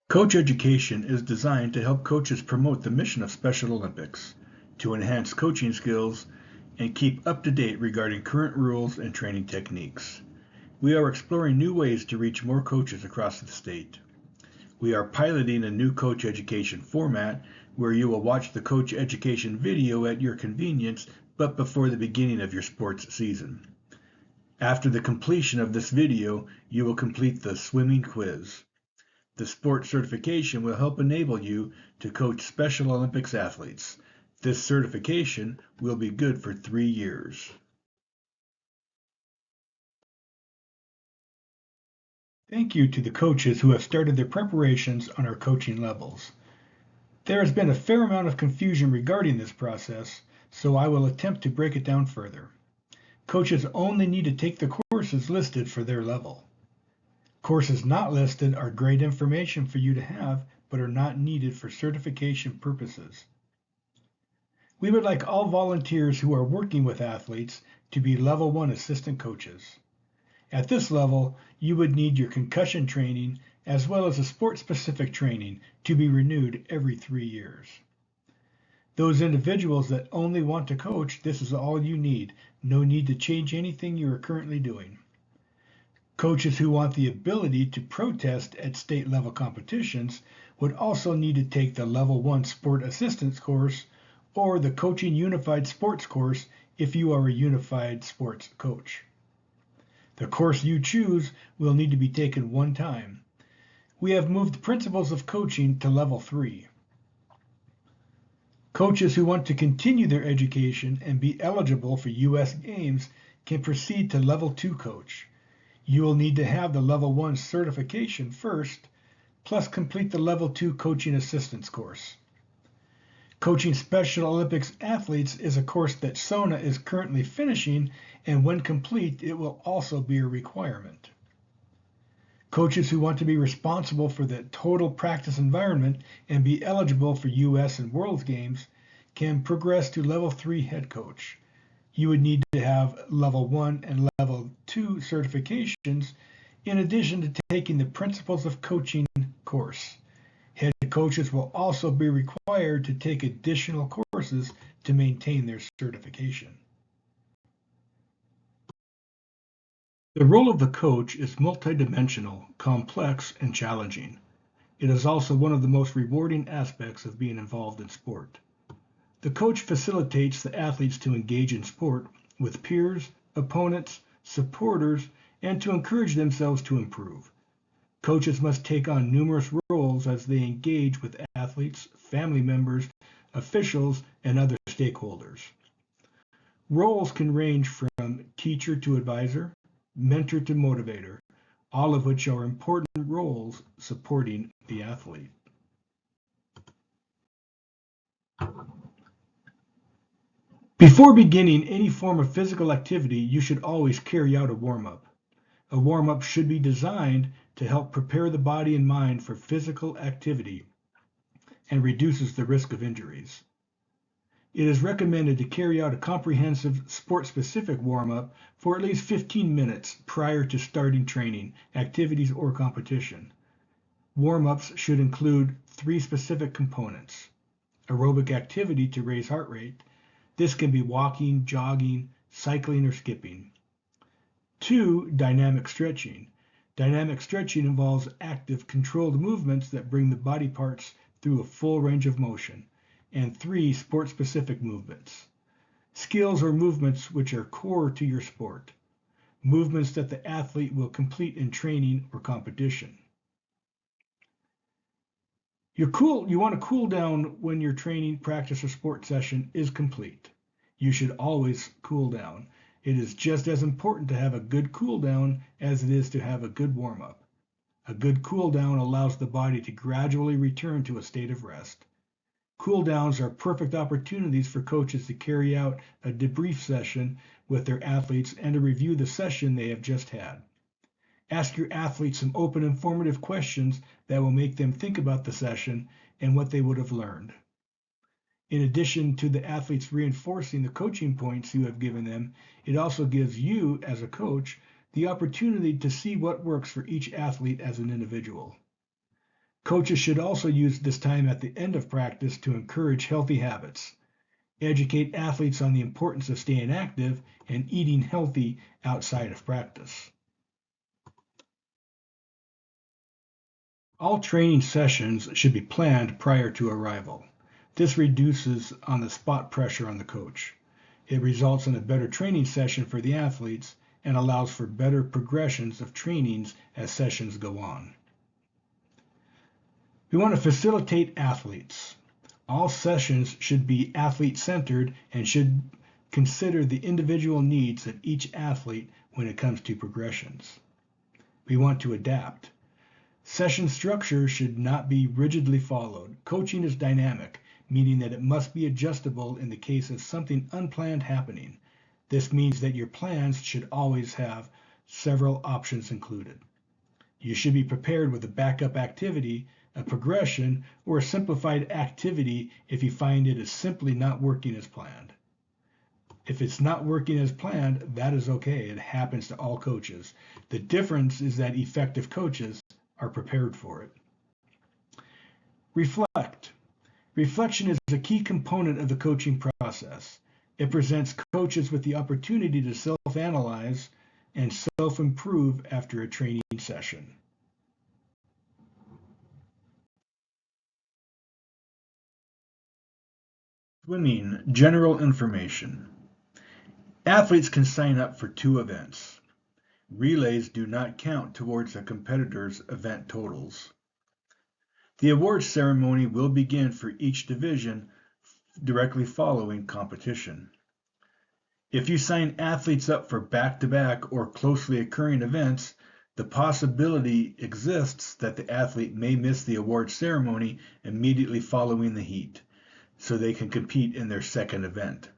Coach education is designed to help coaches promote the mission of Special Olympics, to enhance coaching skills, and keep up to date regarding current rules and training techniques. We are exploring new ways to reach more coaches across the state. We are piloting a new coach education format where you will watch the coach education video at your convenience, but before the beginning of your sports season. After the completion of this video, you will complete the swimming quiz. The sport certification will help enable you to coach Special Olympics athletes. This certification will be good for 3 years. Thank you to the coaches who have started their preparations on our coaching levels. There has been a fair amount of confusion regarding this process, so I will attempt to break it down further. Coaches only need to take the courses listed for their level. Courses not listed are great information for you to have, but are not needed for certification purposes. We would like all volunteers who are working with athletes to be Level 1 assistant coaches. At this level, you would need your concussion training as well as a sport-specific training to be renewed every 3 years. Those individuals that only want to coach, this is all you need. No need to change anything you are currently doing. Coaches who want the ability to protest at state level competitions would also need to take the Level 1 Sport Assistance course or the Coaching Unified Sports course if you are a unified sports coach. The course you choose will need to be taken one time. We have moved Principles of Coaching to Level 3. Coaches who want to continue their education and be eligible for U.S. Games can proceed to Level 2 Coach. You will need to have the Level 1 certification first, plus complete the Level 2 Coaching Assistance course. Coaching Special Olympics athletes is a course that SONA is currently finishing, and when complete, it will also be a requirement. Coaches who want to be responsible for the total practice environment and be eligible for U.S. and World Games can progress to Level 3 Head Coach. You would need to have Level 1 and Level 2 certifications in addition to taking the Principles of Coaching course. Head coaches will also be required to take additional courses to maintain their certification. The role of the coach is multidimensional, complex, and challenging. It is also one of the most rewarding aspects of being involved in sport. The coach facilitates the athletes to engage in sport with peers, opponents, supporters, and to encourage themselves to improve. Coaches must take on numerous roles as they engage with athletes, family members, officials, and other stakeholders. Roles can range from teacher to advisor, mentor to motivator, all of which are important roles supporting the athlete. Before beginning any form of physical activity, you should always carry out a warm-up. A warm-up should be designed to help prepare the body and mind for physical activity and reduces the risk of injuries. It is recommended to carry out a comprehensive sport-specific warm-up for at least 15 minutes prior to starting training, activities, or competition. Warm-ups should include 3 specific components: aerobic activity to raise heart rate. This can be walking, jogging, cycling, or skipping. 2, dynamic stretching. Dynamic stretching involves active, controlled movements that bring the body parts through a full range of motion. And 3, sport-specific movements. Skills or movements which are core to your sport. Movements that the athlete will complete in training or competition. You want to cool down when your training, practice, or sport session is complete. You should always cool down. It is just as important to have a good cool down as it is to have a good warm-up. A good cool down allows the body to gradually return to a state of rest. Cool downs are perfect opportunities for coaches to carry out a debrief session with their athletes and to review the session they have just had. Ask your athletes some open, informative questions that will make them think about the session and what they would have learned. In addition to the athletes reinforcing the coaching points you have given them, it also gives you, as a coach, the opportunity to see what works for each athlete as an individual. Coaches should also use this time at the end of practice to encourage healthy habits, educate athletes on the importance of staying active and eating healthy outside of practice. All training sessions should be planned prior to arrival. This reduces on-the-spot pressure on the coach. It results in a better training session for the athletes and allows for better progressions of trainings as sessions go on. We want to facilitate athletes. All sessions should be athlete-centered and should consider the individual needs of each athlete when it comes to progressions. We want to adapt. Session structure should not be rigidly followed. Coaching is dynamic, meaning that it must be adjustable in the case of something unplanned happening. This means that your plans should always have several options included. You should be prepared with a backup activity, a progression, or a simplified activity if you find it is simply not working as planned. If it's not working as planned, that is okay. It happens to all coaches. The difference is that effective coaches are prepared for it. Reflect. Reflection is a key component of the coaching process. It presents coaches with the opportunity to self-analyze and self-improve after a training session. Swimming, general information. Athletes can sign up for 2 events. Relays do not count towards a competitor's event totals. The awards ceremony will begin for each division directly following competition. If you sign athletes up for back-to-back or closely occurring events, the possibility exists that the athlete may miss the award ceremony immediately following the heat, so they can compete in their second event.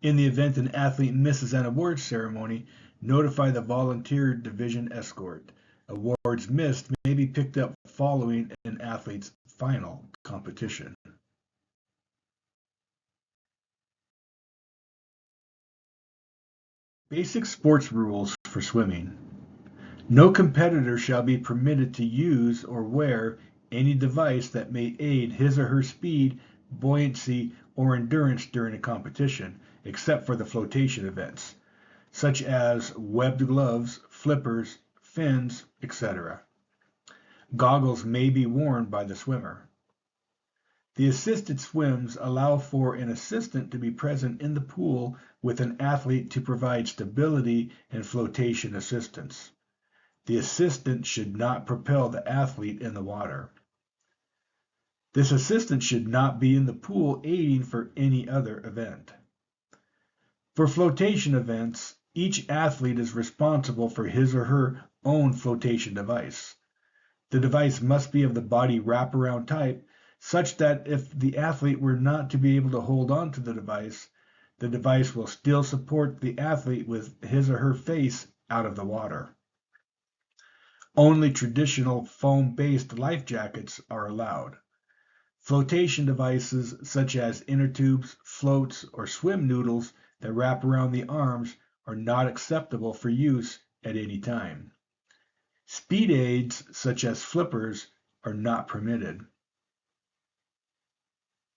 In the event an athlete misses an award ceremony, notify the volunteer division escort. Awards missed may be picked up following an athlete's final competition. Basic sports rules for swimming. No competitor shall be permitted to use or wear any device that may aid his or her speed, buoyancy, or endurance during a competition, except for the flotation events, such as webbed gloves, flippers, fins, etc. Goggles may be worn by the swimmer. The assisted swims allow for an assistant to be present in the pool with an athlete to provide stability and flotation assistance. The assistant should not propel the athlete in the water. This assistant should not be in the pool aiding for any other event. For flotation events, each athlete is responsible for his or her own flotation device. The device must be of the body wraparound type, such that if the athlete were not to be able to hold on to the device will still support the athlete with his or her face out of the water. Only traditional foam-based life jackets are allowed. Flotation devices such inner tubes, floats, or swim noodles that wrap around the arms are not acceptable for use at any time. Speed aids such as flippers are not permitted.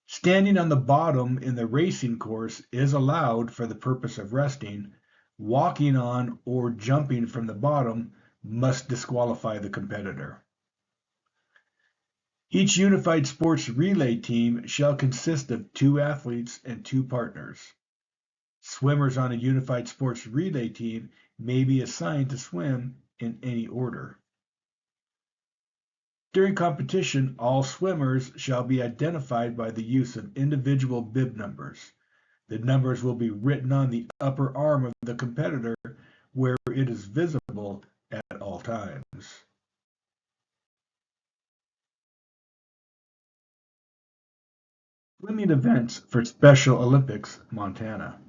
Standing on the bottom in the racing course is allowed for the purpose of resting. Walking on or jumping from the bottom must disqualify the competitor. Each unified sports relay team shall consist of 2 athletes and 2 partners. Swimmers on a unified sports relay team may be assigned to swim in any order. During competition, all swimmers shall be identified by the use of individual bib numbers. The numbers will be written on the upper arm of the competitor where it is visible at all times. Swimming events for Special Olympics, Montana.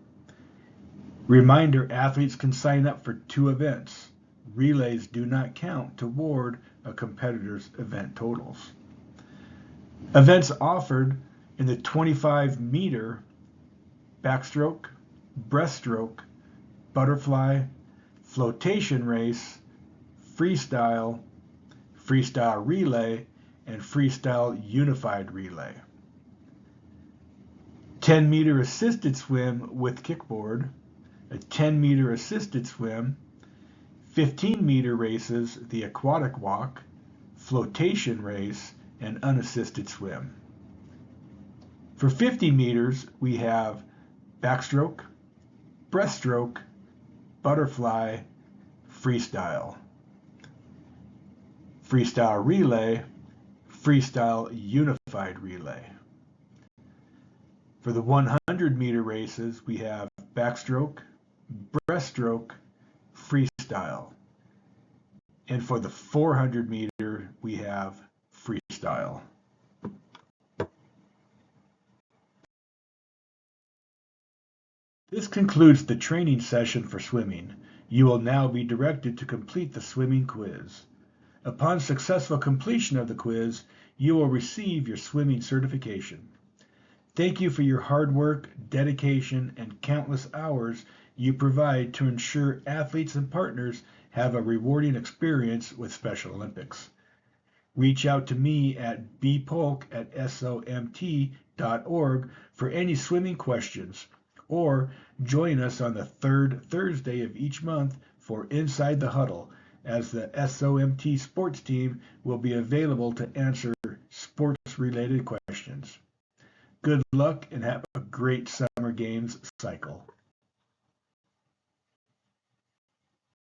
Reminder, athletes can sign up for 2 events. Relays do not count toward a competitor's event totals. Events offered in the 25-meter backstroke, breaststroke, butterfly, flotation race, freestyle, freestyle relay, and freestyle unified relay. 10-meter assisted swim with kickboard, a 10-meter assisted swim, 15-meter races, the aquatic walk, flotation race, and unassisted swim. For 50 meters, we have backstroke, breaststroke, butterfly, freestyle. Freestyle relay, freestyle unified relay. For the 100-meter races, we have backstroke, breaststroke, freestyle. And for the 400-meter, we have freestyle. This concludes the training session for swimming. You will now be directed to complete the swimming quiz. Upon successful completion of the quiz, you will receive your swimming certification. Thank you for your hard work, dedication, and countless hours you provide to ensure athletes and partners have a rewarding experience with Special Olympics. Reach out to me at bpolk@somt.org for any swimming questions, or join us on the third Thursday of each month for Inside the Huddle, as the SOMT sports team will be available to answer sports-related questions. Good luck and have a great Summer Games cycle.